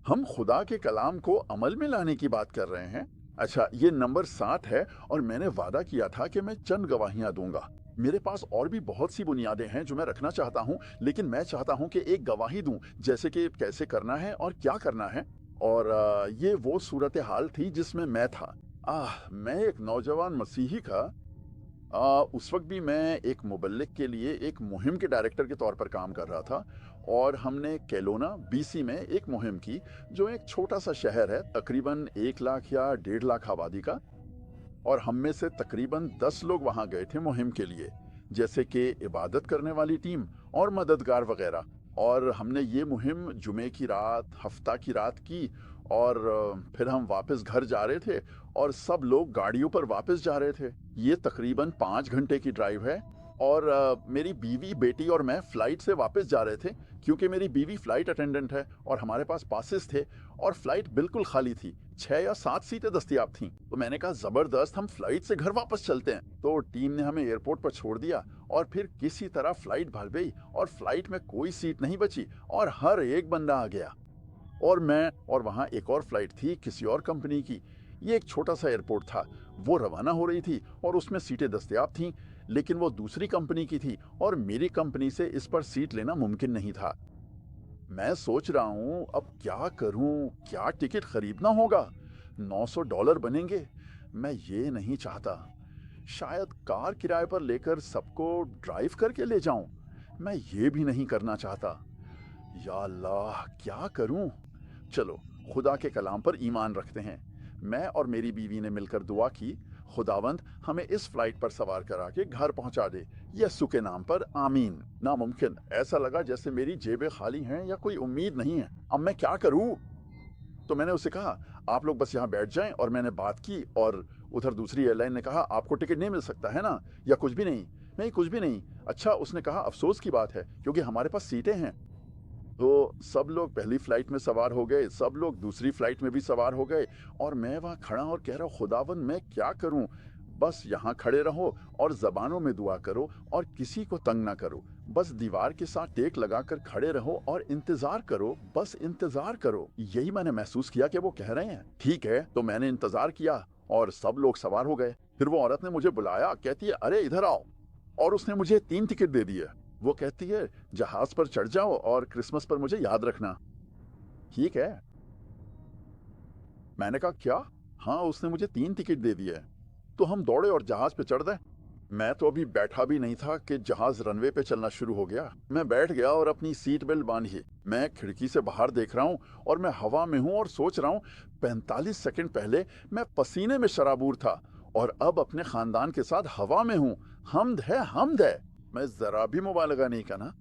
हम खुदा के कलाम को अमल में लाने की बात कर रहे हैं। अच्छा, ये नंबर 7 है और मैंने वादा किया था कि मैं चंद गवाहियां दूंगा। मेरे पास और भी बहुत सी बुनियादें हैं जो मैं रखना चाहता हूं, लेकिन मैं चाहता हूं कि एक गवाही दूं, जैसे कि कैसे करना है और क्या करना है। और ये वो सूरत हाल थी जिसमें मैं था। मैं एक नौजवान मसीही था। उस वक्त भी मैं एक मुबल्लिग के लिए एक मुहिम के डायरेक्टर के तौर पर काम कर रहा था, और हमने केलोना बीसी में एक मुहिम की, जो एक छोटा सा शहर है, तकरीबन 1 लाख या 1.5 लाख आबादी का। और हम में से तकरीबन 10 लोग वहाँ गए थे मुहिम के लिए, जैसे कि इबादत करने वाली टीम और मददगार वगैरह। और हमने ये मुहिम जुमे की रात, हफ्ता की रात की, और फिर हम वापस घर जा रहे थे और सब लोग गाड़ियों पर वापस जा रहे थे। ये तकरीबन 5 घंटे की ड्राइव है। और मेरी बीवी, बेटी और मैं फ़्लाइट से वापस जा रहे थे, क्योंकि मेरी बीवी फ़्लाइट अटेंडेंट है और हमारे पास पासेस थे, और फ़्लाइट बिल्कुल खाली थी। 6 या 7 सीटें दस्तयाब थीं। तो मैंने कहा, ज़बरदस्त, हम फ़्लाइट से घर वापस चलते हैं। तो टीम ने हमें एयरपोर्ट पर छोड़ दिया और फिर किसी तरह फ़्लाइट भर गई और फ़्लाइट में कोई सीट नहीं बची और हर एक बंदा आ गया। और मैं, और वहाँ एक और फ्लाइट थी किसी और कंपनी की। ये एक छोटा सा एयरपोर्ट था। वो रवाना हो रही थी और उसमें सीटें दस्तयाब थीं, लेकिन वो दूसरी कंपनी की थी और मेरी कंपनी से इस पर सीट लेना मुमकिन नहीं था। मैं सोच रहा हूँ, अब क्या करूँ, क्या टिकट खरीदना होगा? $900 बनेंगे। मैं ये नहीं चाहता। शायद कार किराए पर लेकर सबको ड्राइव करके ले जाऊं। मैं ये भी नहीं करना चाहता। या अल्लाह, क्या करूं? चलो, खुदा के कलाम पर ईमान रखते हैं। मैं और मेरी बीवी ने मिलकर दुआ की, खुदावंद हमें इस फ्लाइट पर सवार करा के घर पहुंचा दे, यस्सु के नाम पर, आमीन। नामुमकिन। ऐसा लगा जैसे मेरी जेबें खाली हैं या कोई उम्मीद नहीं है। अब मैं क्या करूं? तो मैंने उससे कहा, आप लोग बस यहाँ बैठ जाएं, और मैंने बात की, और उधर दूसरी एयरलाइन ने कहा, आपको टिकट नहीं मिल सकता है ना, या कुछ भी नहीं। नहीं, कुछ भी नहीं। अच्छा, उसने कहा, अफसोस की बात है, क्योंकि हमारे पास सीटें हैं। तो सब लोग पहली फ्लाइट में सवार हो गए, सब लोग दूसरी फ्लाइट में भी सवार हो गए, और मैं वहाँ खड़ा और कह रहा हूँ, खुदावन मैं क्या करूँ? बस यहाँ खड़े रहो और ज़बानों में दुआ करो और किसी को तंग ना करो। बस दीवार के साथ टेक लगाकर खड़े रहो और इंतज़ार करो, बस इंतज़ार करो। यही मैंने महसूस किया कि वो कह रहे हैं। ठीक है, तो मैंने इंतज़ार किया और सब लोग सवार हो गए। फिर वो औरत ने मुझे बुलाया, कहती है, अरे इधर आओ। और उसने मुझे 3 टिकट दे दिए। वो कहती है, जहाज पर चढ़ जाओ और क्रिसमस पर मुझे याद रखना। ठीक है। मैंने कहा, क्या? हाँ, उसने मुझे 3 टिकट दे दिए। तो हम दौड़े और जहाज पे चढ़ गए। मैं तो अभी बैठा भी नहीं था कि जहाज रनवे पे चलना शुरू हो गया। मैं बैठ गया और अपनी सीट बेल्ट बांधी। मैं खिड़की से बाहर देख रहा हूँ और मैं हवा में हूँ और सोच रहा हूँ, 45 सेकंड पहले मैं पसीने में शराबूर था और अब अपने खानदान के साथ हवा में हूँ। हम्द है, हम्द है। मैं जरा भी मुबालगा नहीं करना।